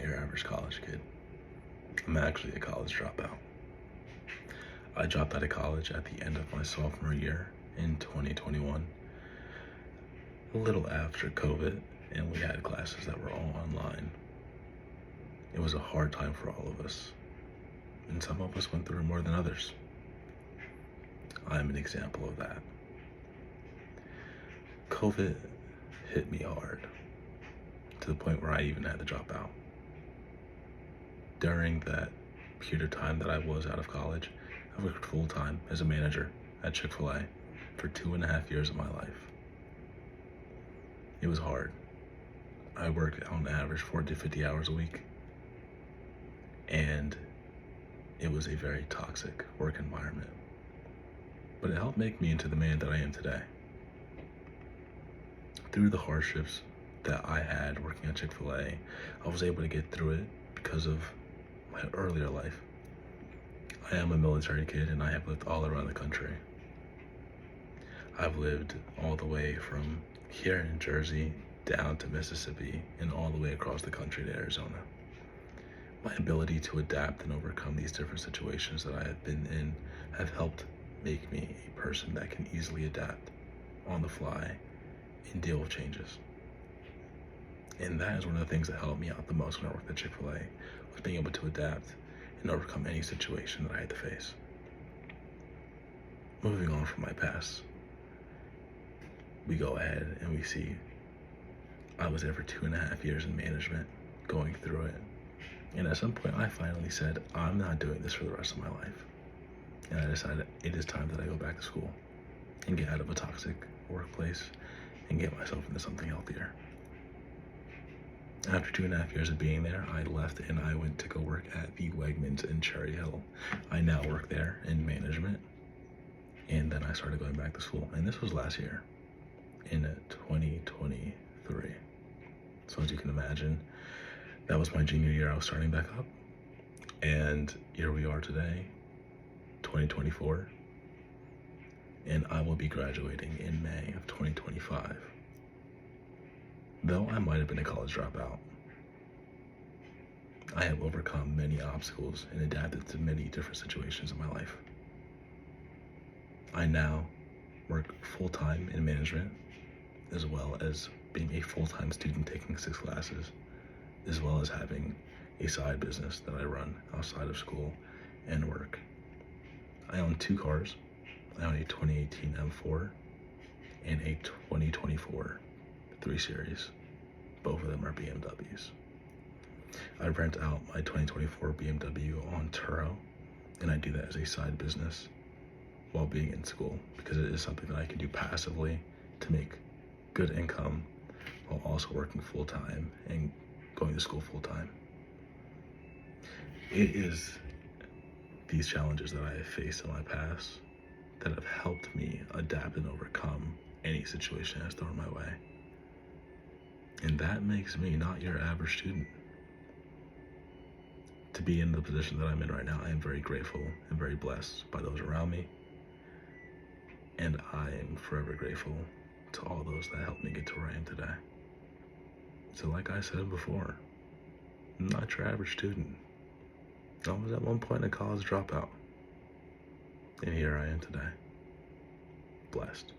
your average college kid. I'm actually a college dropout. I dropped out of college at the end of my sophomore year in 2021, a little after COVID, and we had classes that were all online. It was a hard time for all of us, and some of us went through it more than others. I'm an example of that. COVID hit me hard to the point where I even had to drop out. During that period of time that I was out of college, I worked full time as a manager at Chick-fil-A for 2.5 years of my life. It was hard. I worked on average 40 to 50 hours a week, and it was a very toxic work environment. But it helped make me into the man that I am today. Through the hardships that I had working at Chick-fil-A, I was able to get through it because of my earlier life. I am a military kid and I have lived all around the country. I've lived all the way from here in Jersey down to Mississippi and all the way across the country to Arizona. My ability to adapt and overcome these different situations that I have been in have helped make me a person that can easily adapt on the fly and deal with changes. And that is one of the things that helped me out the most when I worked at Chick-fil-A, was being able to adapt and overcome any situation that I had to face. Moving on from my past, we go ahead and we see I was there for 2.5 years in management, going through it. And at some point I finally said, I'm not doing this for the rest of my life. And I decided it is time that I go back to school and get out of a toxic workplace and get myself into something healthier. After 2.5 years of being there, I left and I went to go work at the Wegmans in Cherry Hill. I now work there in management, and then I started going back to school. And this was last year, in 2023. So as you can imagine, that was my junior year. I was starting back up, and here we are today, 2024, and I will be graduating in May of 2025. Though I might have been a college dropout, I have overcome many obstacles and adapted to many different situations in my life. I now work full-time in management, as well as being a full-time student taking 6 classes, as well as having a side business that I run outside of school and work. I own 2 cars. I own a 2018 M4 and a 2024 3 Series. Both of them are BMWs. I rent out my 2024 BMW on Turo, and I do that as a side business while being in school, because it is something that I can do passively to make good income while also working full-time and going to school full-time. It is these challenges that I have faced in my past that have helped me adapt and overcome any situation that's thrown my way. And that makes me not your average student. To be in the position that I'm in right now, I am very grateful and very blessed by those around me. And I am forever grateful to all those that helped me get to where I am today. So like I said before, I'm not your average student. I was at one point a college dropout. And here I am today, blessed.